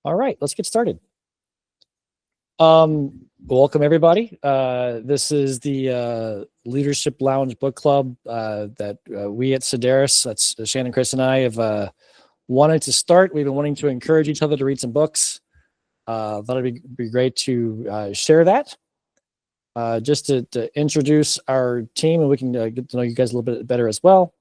All right, let's get started. Welcome everybody. This is the Leadership Lounge Book Club that we at Sedaris, that's Shannon, Chris, and I have wanted to start. We've been wanting to encourage each other to read some books. Thought it'd be great to share that. Just to introduce our team, and we can get to know you guys a little bit better as well.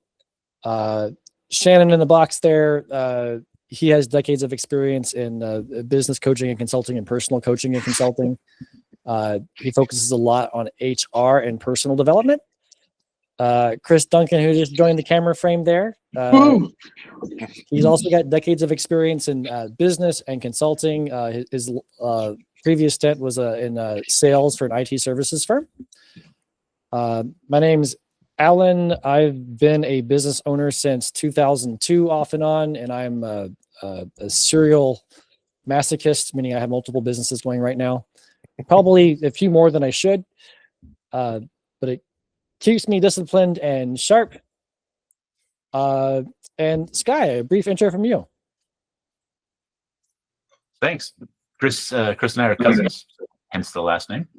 Shannon in the box there. He has decades of experience in business coaching and consulting and personal coaching and consulting. He focuses a lot on HR and personal development. Chris Duncan, who just joined the camera frame there. He's also got decades of experience in business and consulting. His previous stint was in sales for an IT services firm. My name's Alan. I've been a business owner since 2002 off and on, and I'm a serial masochist, meaning I have multiple businesses going right now. Probably a few more than I should, but it keeps me disciplined and sharp. And Sky, a brief intro from you. Thanks. Chris and I are cousins, hence the last name.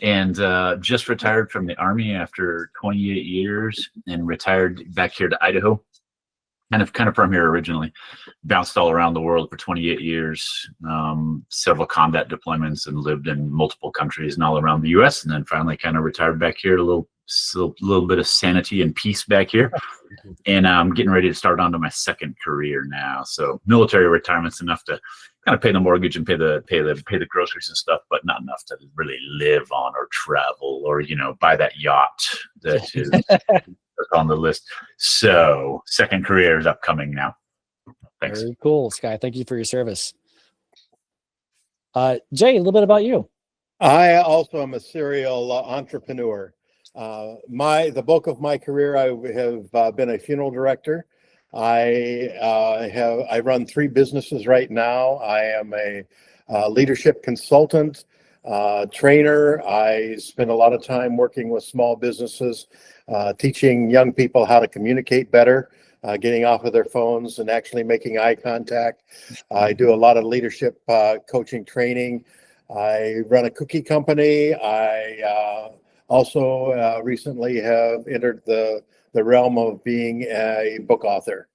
And just retired from the Army after 28 years and retired back here to Idaho. Kind of from here originally. Bounced all around the world for 28 years, several combat deployments, and lived in multiple countries and all around the U.S. And then finally kind of retired back here, a little bit of sanity and peace back here. And I'm getting ready to start onto my second career now. So military retirement's enough to kind of pay the mortgage and pay the groceries and stuff, but not enough to really live on or travel or buy that yacht that is on the list. So second career is upcoming now. Thanks. Very cool, Sky. Thank you for your service. Jay, a little bit about you. I also am a serial entrepreneur. The bulk of my career, I have been a funeral director. I run 3 businesses right now. I am a leadership consultant, trainer. I spend a lot of time working with small businesses, teaching young people how to communicate better, getting off of their phones and actually making eye contact. I do a lot of leadership coaching training. I run a cookie company. I also recently have entered the realm of being a book author.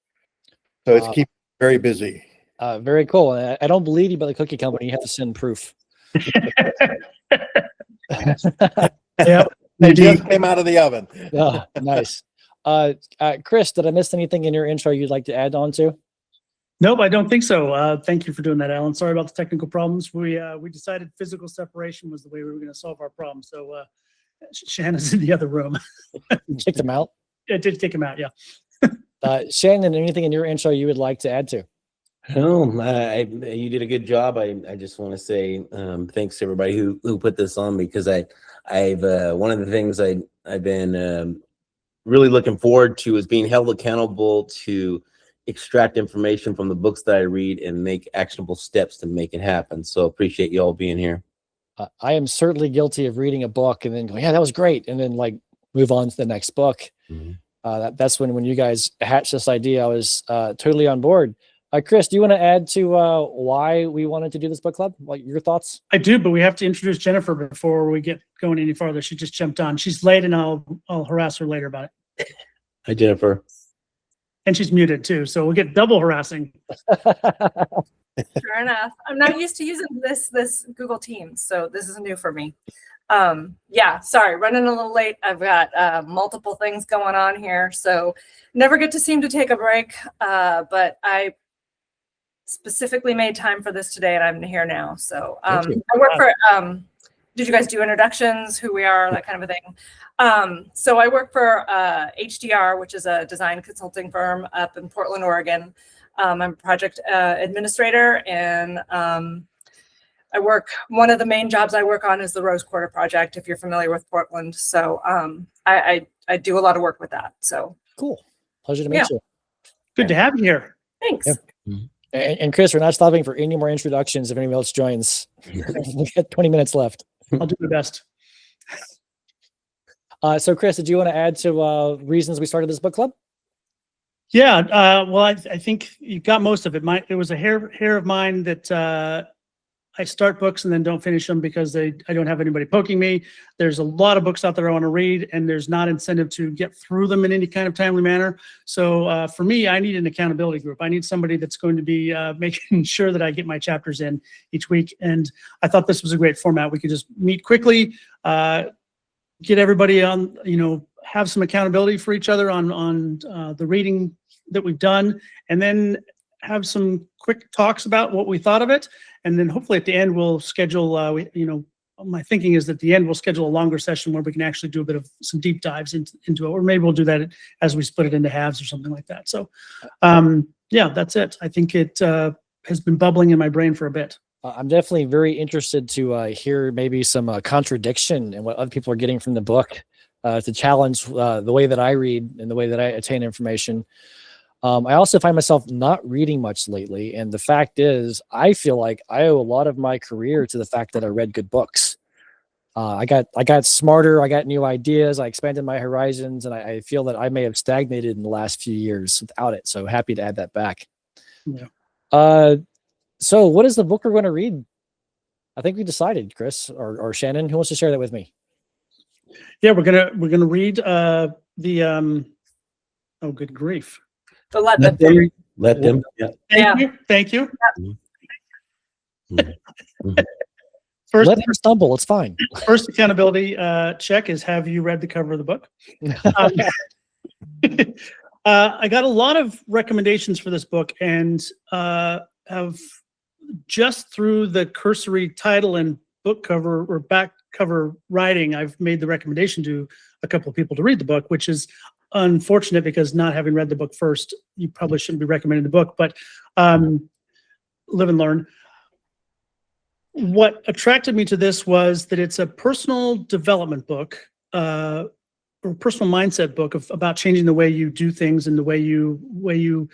So it's keeping me very busy. Very cool. I don't believe you about the cookie company. You have to send proof. Yep. They just came out of the oven. Oh, nice. Chris, did I miss anything in your intro you'd like to add on to? Nope, I don't think so. Thank you for doing that, Alan. Sorry about the technical problems. We decided physical separation was the way we were going to solve our problem. So Shannon's in the other room. Kicked him out? I did kick him out, yeah. Shannon, anything in your intro you would like to add to? No, you did a good job. I just want to say thanks to everybody who put this on, because I've one of the things I've been really looking forward to is being held accountable to extract information from the books that I read and make actionable steps to make it happen. So appreciate you all being here. I am certainly guilty of reading a book and then going, yeah, that was great, and then move on to the next book. Mm-hmm. That's when you guys hatched this idea, I was totally on board. Chris, do you want to add to why we wanted to do this book club? Your thoughts? I do, but we have to introduce Jennifer before we get going any farther. She just jumped on. She's late, and I'll harass her later about it. Hi, Jennifer. And she's muted too, so we'll get double harassing. Sure enough. I'm not used to using this Google Teams, so this is new for me. Yeah, sorry, running a little late. I've got multiple things going on here, so never get to seem to take a break. But I specifically made time for this today, and I'm here now. So I work for. Did you guys do introductions? Who we are, that kind of a thing. So I work for HDR, which is a design consulting firm up in Portland, Oregon. I'm a project administrator, and one of the main jobs I work on is the Rose Quarter project, if you're familiar with Portland. So I do a lot of work with that. So cool. Pleasure to meet you. Good to have you here. Thanks. Yeah. And Chris, we're not stopping for any more introductions if anyone else joins. We got 20 minutes left. I'll do my best. So Chris, did you want to add to reasons we started this book club? Yeah, well, I think you got most of it. It was a hair of mine that I start books and then don't finish them because I don't have anybody poking me. There's a lot of books out there I want to read, and there's not incentive to get through them in any kind of timely manner. So for me, I need an accountability group. I need somebody that's going to be making sure that I get my chapters in each week. And I thought this was a great format. We could just meet quickly, get everybody on, have some accountability for each other on the reading that we've done, and then have some quick talks about what we thought of it. And then hopefully at the end, we'll schedule, my thinking is that at the end, we'll schedule a longer session where we can actually do a bit of some deep dives into it, or maybe we'll do that as we split it into halves or something like that. So yeah, that's it. I think it has been bubbling in my brain for a bit. I'm definitely very interested to hear maybe some contradiction in what other people are getting from the book to challenge the way that I read and the way that I attain information. I also find myself not reading much lately. And the fact is, I feel like I owe a lot of my career to the fact that I read good books. I got smarter. I got new ideas. I expanded my horizons. And I feel that I may have stagnated in the last few years without it. So happy to add that back. Yeah. So what is the book we're going to read? I think we decided, Chris or Shannon. Who wants to share that with me? Yeah, we're gonna read oh, good grief. So let them. Let them. Yeah. Thank you. Let them stumble. It's fine. First accountability check is, have you read the cover of the book? I got a lot of recommendations for this book, and have just through the cursory title and book cover or back cover writing, I've made the recommendation to a couple of people to read the book, which is unfortunate because not having read the book first, you probably shouldn't be recommending the book, but live and learn. What attracted me to this was that it's a personal development book, or personal mindset book about changing the way you do things and the way you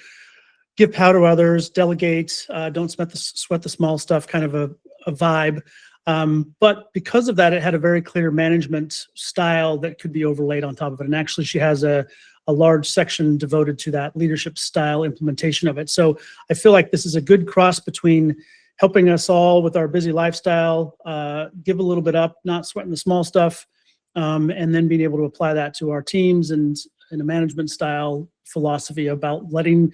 give power to others, delegate, don't sweat the small stuff, kind of a vibe. But because of that, it had a very clear management style that could be overlaid on top of it. And actually, she has a large section devoted to that leadership style implementation of it. So I feel like this is a good cross between helping us all with our busy lifestyle, give a little bit up, not sweating the small stuff, and then being able to apply that to our teams and in a management style philosophy about letting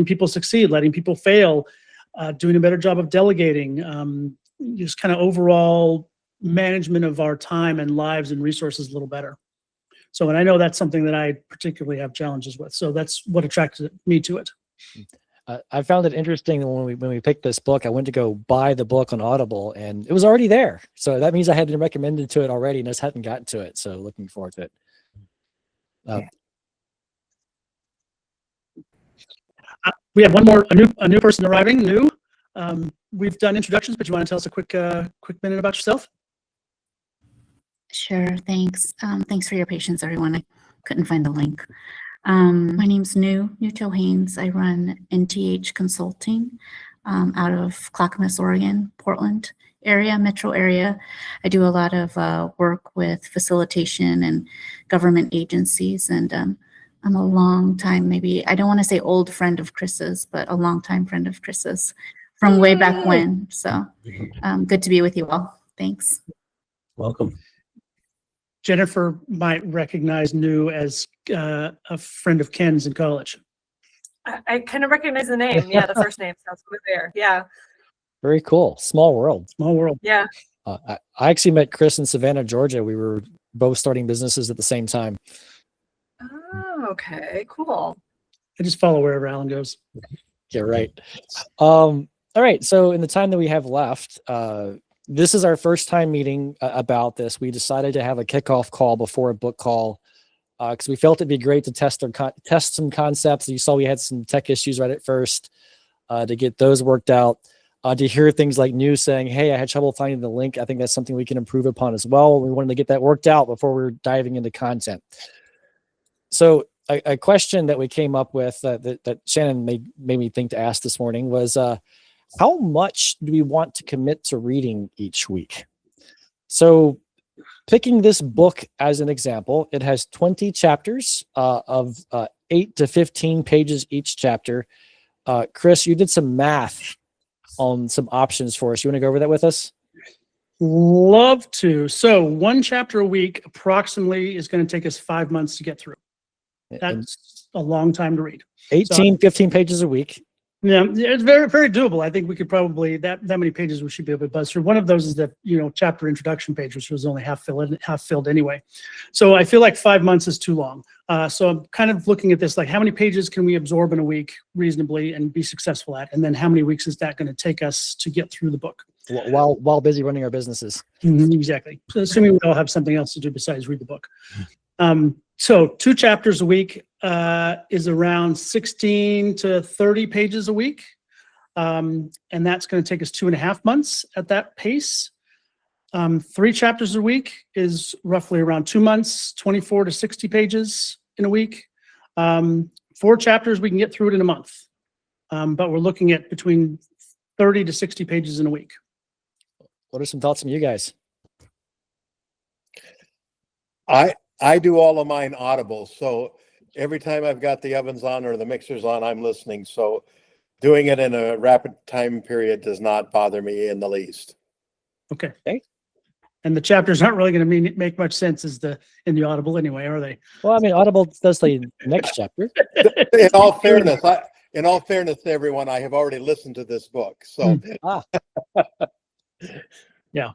people succeed, letting people fail, doing a better job of delegating, just kind of overall management of our time and lives and resources a little better. So, and I know that's something that I particularly have challenges with. So that's what attracted me to it. I found it interesting when we picked this book. I went to go buy the book on Audible, and it was already there. So that means I had been recommended to it already, and just hadn't gotten to it. So looking forward to it. We have a new person arriving. We've done introductions, but you want to tell us a quick minute about yourself? Sure, thanks. Thanks for your patience, everyone. I couldn't find the link. My name's Newto Haynes. I run NTH Consulting out of Clackamas, Oregon, Portland area, metro area. I do a lot of work with facilitation and government agencies, and I'm a long time, maybe, I don't want to say old friend of Chris's, but a long time friend of Chris's from way back when. So good to be with you all. Thanks. Welcome. Jennifer might recognize New as a friend of Ken's in college. I kind of recognize the name. Yeah, the first name sounds familiar. Yeah. Very cool. Small world. Small world. Yeah. I actually met Chris in Savannah, Georgia. We were both starting businesses at the same time. Oh, okay. Cool. I just follow wherever Alan goes. Yeah, right. All right. So in the time that we have left, this is our first time meeting about this. We decided to have a kickoff call before a book call because we felt it'd be great to test some concepts. You saw we had some tech issues right at first to get those worked out. To hear things like New saying, hey, I had trouble finding the link. I think that's something we can improve upon as well. We wanted to get that worked out before we were diving into content. So a question that we came up with that Shannon made me think to ask this morning was, how much do we want to commit to reading each week? So picking this book as an example, it has 20 chapters of 8 to 15 pages each chapter. Chris, you did some math on some options for us. You want to go over that with us? Love to. So one chapter a week approximately is going to take us 5 months to get through. And That's a long time to read. 18, 15 pages a week. Yeah, it's very, very doable. I think we could probably that many pages we should be able to buzz through. One of those is the chapter introduction page, which was only half filled anyway. So I feel like 5 months is too long. So I'm kind of looking at this like how many pages can we absorb in a week reasonably and be successful at, and then how many weeks is that going to take us to get through the book? While busy running our businesses. Exactly. So assuming we all have something else to do besides read the book. So 2 chapters a week is around 16 to 30 pages a week. And that's going to take us 2.5 months at that pace. 3 chapters a week is roughly around 2 months, 24 to 60 pages in a week. 4 chapters, we can get through it in a month. But we're looking at between 30 to 60 pages in a week. What are some thoughts from you guys? I do all of mine audible, so every time I've got the ovens on or the mixers on, I'm listening. So doing it in a rapid time period does not bother me in the least. Okay. Okay. And the chapters aren't really going to make much sense in the Audible anyway, are they? Well, I mean, Audible does the next chapter. In all fairness, to everyone, I have already listened to this book. So Yeah.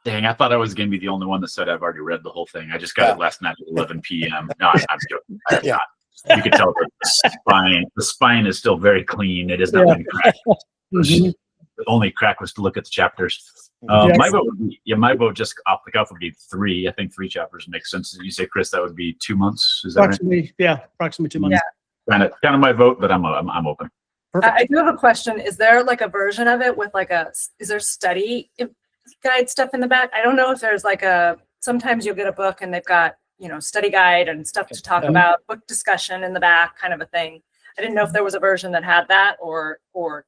Dang, I thought I was going to be the only one that said I've already read the whole thing. I just got it last night at 11 p.m. No, I'm joking. I have not. You can tell that the spine is still very clean. It has not been cracked. The only crack was to look at the chapters. My vote just off the cuff would be 3. I think 3 chapters makes sense. You say, Chris, that would be 2 months. Is that Approximately, right? Approximately 2 months. Yeah. Kind of my vote, but I'm open. Perfect. I do have a question. Is there like a version of it with is there study guide stuff in the back? I don't know if there's sometimes you'll get a book and they've got, study guide and stuff to talk about, book discussion in the back, kind of a thing. I didn't know if there was a version that had that or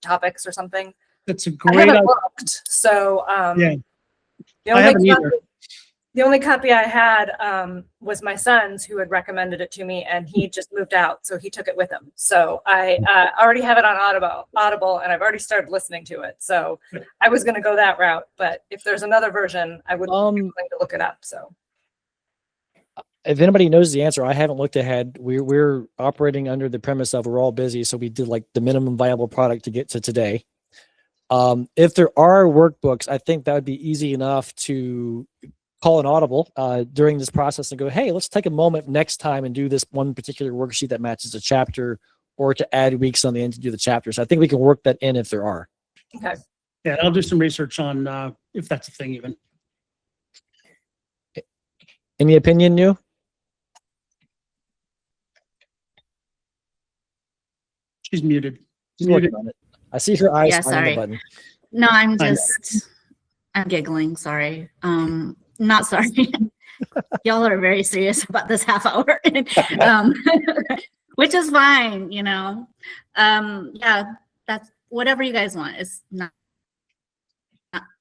topics or something. That's a I great haven't idea. looked. So Yeah. the I haven't either. only copy I had was my son's, who had recommended it to me, and he just moved out, so he took it with him. So I already have it on Audible, and I've already started listening to it. So I was going to go that route, but if there's another version, I would be willing to look it up. So If anybody knows the answer, I haven't looked ahead. We're operating under the premise of we're all busy, so we did like the minimum viable product to get to today. If there are workbooks, I think that would be easy enough to call an audible during this process and go, hey, let's take a moment next time and do this one particular worksheet that matches a chapter, or to add weeks on the end to do the chapters. I think we can work that in if there are. okay. Yeah, I'll do some research on if that's a thing even. Any opinion, New? She's muted. She's working on it. I see her eyes Yeah, finding the sorry. button. No, I'm Fine. I'm giggling. Sorry. Not sorry. Y'all are very serious about this half hour, which is fine, Yeah, that's whatever you guys want. It's not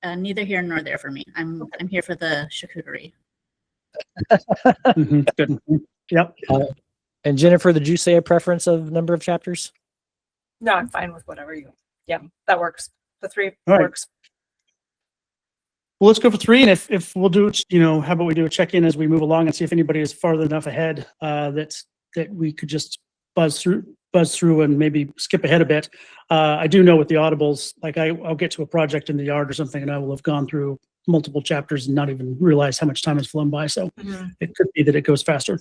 neither here nor there for me. I'm here for the charcuterie. Good. Yep. And Jennifer, did you say a preference of number of chapters? No, I'm fine with whatever that works. The 3 All right. works. Well, let's go for 3, and if we'll do, how about we do a check-in as we move along and see if anybody is farther enough ahead that we could just buzz through and maybe skip ahead a bit. I do know with the audibles, like I'll get to a project in the yard or something, and I will have gone through multiple chapters and not even realize how much time has flown by. So it could be that it goes faster.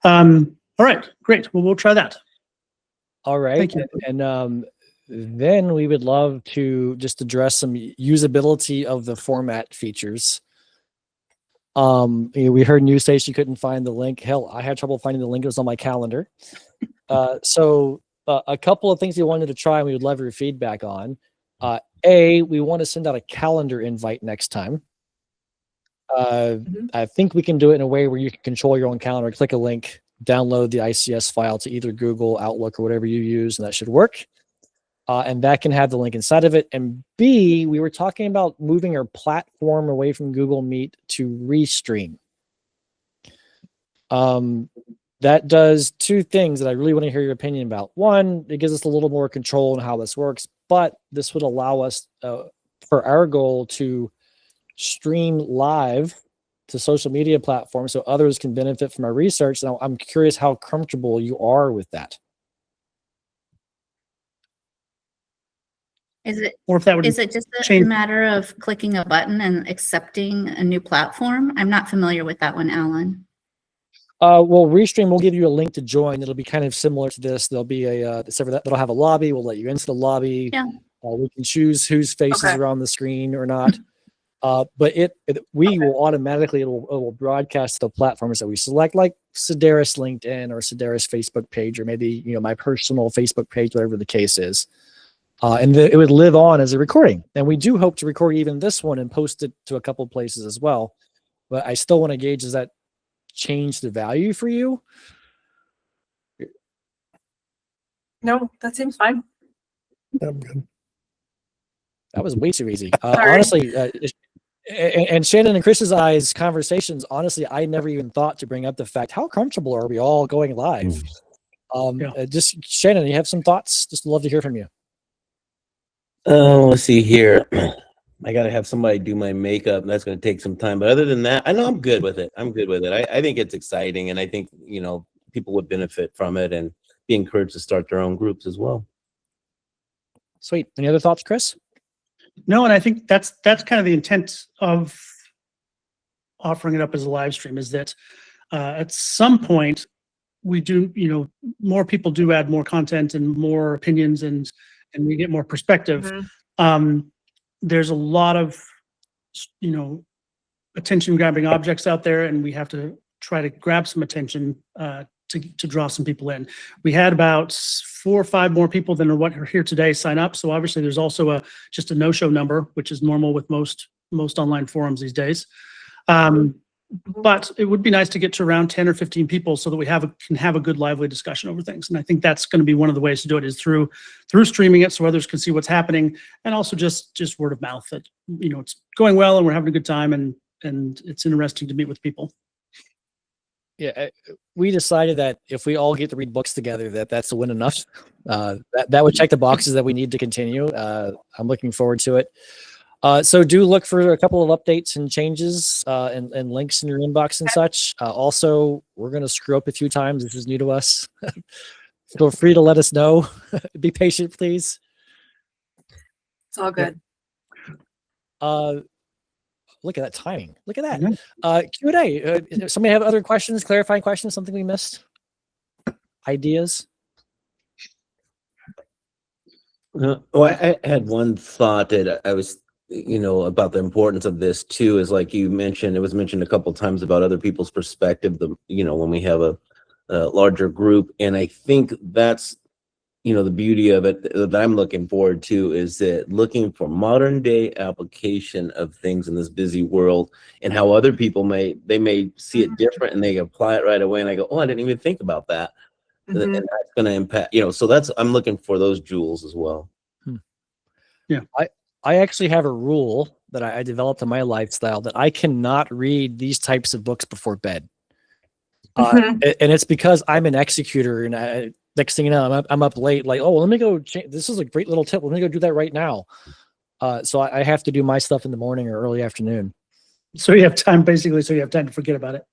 All right, great. Well, we'll try that. All right. Thank you. And then we would love to just address some usability of the format features. We heard New say she couldn't find the link. Hell, I had trouble finding the link. It was on my calendar. So a couple of things we wanted to try and we would love your feedback on. We want to send out a calendar invite next time. I think we can do it in a way where you can control your own calendar. Click a link, download the ICS file to either Google, Outlook, or whatever you use, and that should work. And that can have the link inside of it. And B, we were talking about moving our platform away from Google Meet to Restream. That that does two things that I really want to hear your opinion about. One, it gives us a little more control on how this works, but this would allow us, for our goal, to stream live to social media platforms so others can benefit from our research. Now, I'm curious how comfortable you are with that. Is it Or if that would is it just a change- matter of clicking a button and accepting a new platform? I'm not familiar with that one, Alan. Well, Restream will give you a link to join. It'll be kind of similar to this. There'll be except for that, that'll have a lobby. We'll let you into the lobby. Yeah. We can choose whose faces Okay. are on the screen or not. But we will automatically, it will broadcast to the platforms that we select, like Sedaris LinkedIn or Sedaris Facebook page, or maybe, my personal Facebook page, whatever the case is. And it would live on as a recording. And we do hope to record even this one and post it to a couple places as well. But I still want to gauge, does that change the value for you? No, that seems fine. I'm good. That was way too easy. Sorry. Honestly, and Shannon and Chris's eyes conversations, honestly, I never even thought to bring up the fact, how comfortable are we all going live? Just Shannon, you have some thoughts? Just love to hear from you. Let's see here. I got to have somebody do my makeup, and that's going to take some time. But other than that, I know I'm good with it. I think it's exciting, and I think, people would benefit from it and be encouraged to start their own groups as well. Sweet. Any other thoughts, Chris? No, and I think that's kind of the intent of offering it up as a live stream, is that at some point we do, more people do add more content and more opinions, and we get more perspective. Mhm. There's a lot of, attention grabbing objects out there, and we have to try to grab some attention to draw some people in. We had about 4 or 5 more people than are what are here today sign up. So obviously there's also just a no-show number, which is normal with most online forums these days. But it would be nice to get to around 10 or 15 people so that we can have a good, lively discussion over things. And I think that's going to be one of the ways to do it, is through streaming it so others can see what's happening, and also just word of mouth that, it's going well and we're having a good time, and it's interesting to meet with people. Yeah, we decided that if we all get to read books together, that's a win enough. That would check the boxes that we need to continue. I'm looking forward to it. So do look for a couple of updates and changes and links in your inbox and such. Also, we're going to screw up a few times. This is new to us. Feel free to let us know. Be patient, please. It's all good. Look at that timing. Look at that. Q&A. Somebody have other questions, clarifying questions, something we missed? Ideas? I had one thought that I was, about the importance of this too, is like you mentioned, it was mentioned a couple of times about other people's perspective, when we have a larger group. And I think that's, the beauty of it that I'm looking forward to, is that looking for modern day application of things in this busy world, and how other people may see it different and they apply it right away. And I go, oh, I didn't even think about that. Mhm. And that's going to impact, so I'm looking for those jewels as well. Yeah. I actually have a rule that I developed in my lifestyle, that I cannot read these types of books before bed. Mhm. And it's because I'm an executor, and next thing you know, I'm up late, like, oh, let me go. This is a great little tip. Let me go do that right now. So I have to do my stuff in the morning or early afternoon. So you have time, basically, so you have time to forget about it.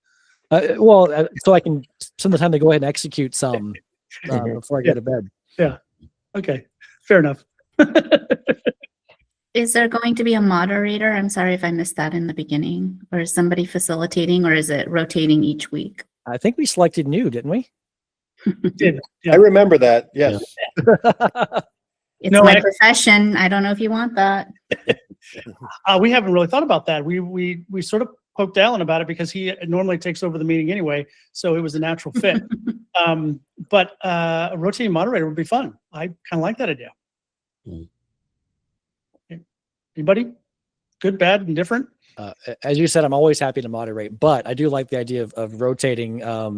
So I can spend the time to go ahead and execute some before I go to bed. Yeah. Okay. Fair enough. Is there going to be a moderator? I'm sorry if I missed that in the beginning. Or is somebody facilitating, or is it rotating each week? I think we selected new, didn't we? Did. I remember that. Yes. It's No, my profession. I don't know if you want that. We haven't really thought about that. We sort of poked Alan about it because he normally takes over the meeting anyway, so it was a natural fit. But a rotating moderator would be fun. I kind of like that idea. Anybody? Good, bad, and As you said, I'm always happy to moderate, but I do like the idea of rotating. I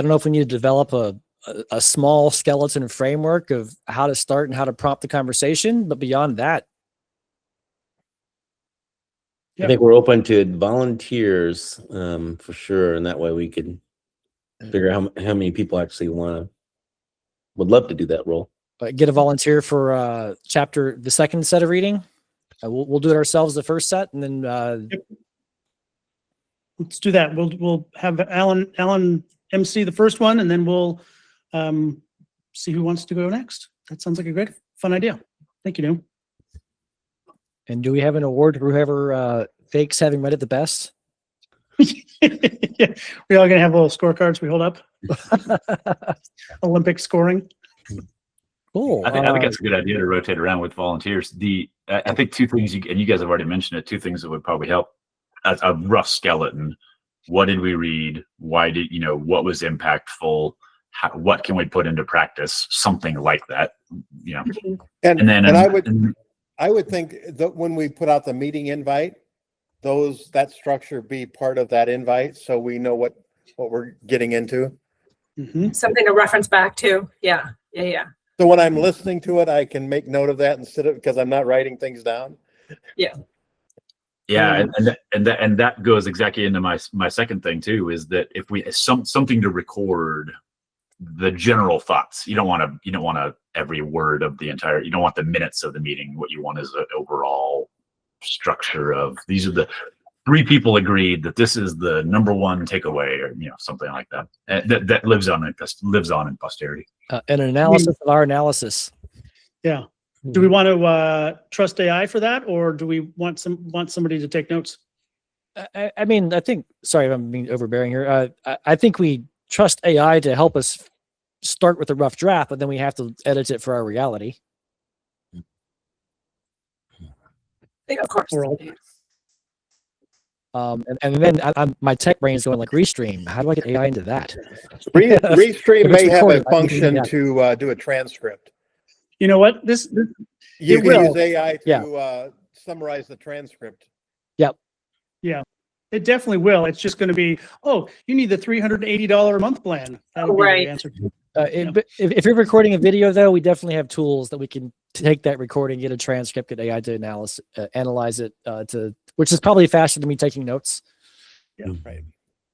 don't know if we need to develop a small skeleton framework of how to start and how to prompt the conversation, but beyond that, I think we're open to volunteers for sure, and that way we could figure out how many people actually would love to do that role. Get a volunteer for the second set of reading. We'll do it ourselves the first set, and then Let's do that. We'll have Alan MC the first one, and then we'll see who wants to go next. That sounds like a great, fun idea. Thank you, Neil. and do we have an award for whoever fakes having read it the best? Yeah, we're all gonna have little scorecards we hold up. Olympic scoring. Cool. I think that's a good idea to rotate around with volunteers. I think two things, and you guys have already mentioned it, two things that would probably help. A rough skeleton. What did we read? Why did, what was impactful? What can we put into practice? Something like that, I would think that when we put out the meeting invite, that structure be part of that invite, so we know what we're getting into. Mhm. Something to reference back to. Yeah. So when I'm listening to it, I can make note of that because I'm not writing things down. Yeah, and that goes exactly into my second thing too, is that if we something to record the general thoughts. You don't want every word of the entire. You don't want the minutes of the meeting. What you want is an overall structure of these are the 3 people agreed that this is the number 1 takeaway, or something like that. That lives on in posterity. An analysis of our analysis. Yeah. Do we want to trust AI for that, or do we want somebody to take notes? I mean, I think. Sorry, if I'm being overbearing here. I think we trust AI to help us start with a rough draft, but then we have to edit it for our reality. Of course. And then my tech brain is going like, Restream. How do I get AI into that? Restream may have a recorded. function to do a transcript. You know what? You It can will. use AI to summarize the transcript. It definitely will. It's just going to be, you need the $380 a month plan. That'll be Right. the answer. But if you're recording a video, though, we definitely have tools that we can take that recording, get a transcript, get AI to analyze it, which is probably faster than me taking notes. Yeah, right.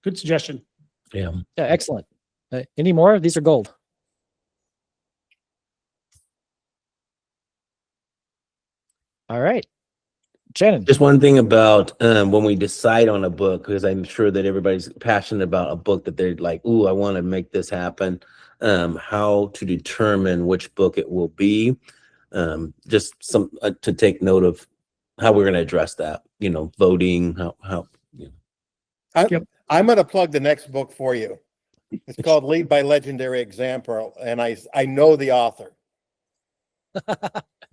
Good suggestion. Yeah. Yeah, excellent. Any more? These are gold. All right. Shannon. Just one thing about when we decide on a book, because I'm sure that everybody's passionate about a book that they're like, ooh, I want to make this happen. How to determine which book it will be. Just some to take note of how we're going to address that. Voting. I'm going to plug the next book for you. It's called Lead by Legendary Example, and I know the author.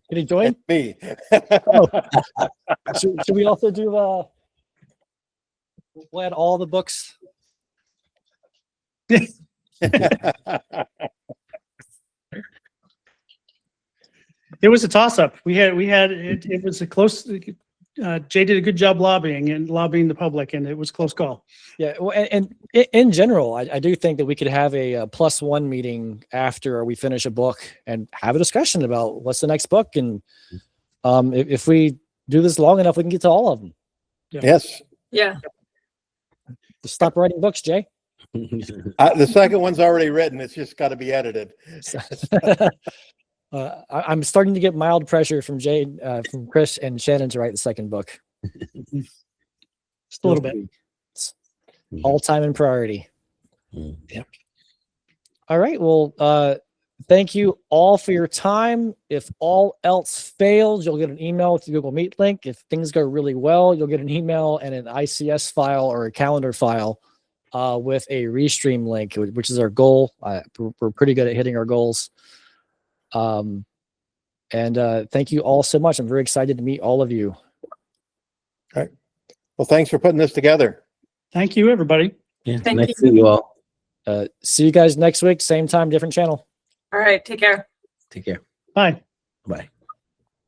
Can he join? It's me. Should we also do we'll add all the books? It was a toss-up. It was a close. Jay did a good job lobbying the public, and it was a close call. Yeah, well, and in general, I do think that we could have a +1 meeting after we finish a book and have a discussion about what's the next book, and if we do this long enough, we can get to all of them. Yeah. Yes. Yeah. Just stop writing books, Jay. The second one's already written. It's just got to be edited. I'm starting to get mild pressure from Jay, from Chris and Shannon to write the second book. Just a little bit. All time and priority. Yep. All right. Well, thank you all for your time. If all else fails, you'll get an email with the Google Meet link. If things go really well, you'll get an email and an ICS file or a calendar file with a Restream link, which is our goal. We're pretty good at hitting our goals. And thank you all so much. I'm very excited to meet all of you. All right. Well, thanks for putting this together. Thank you, everybody. Yeah. Thank Nice you. to see you all. See you guys next week, same time, different channel. All right. Take care. Take care. Bye. Bye.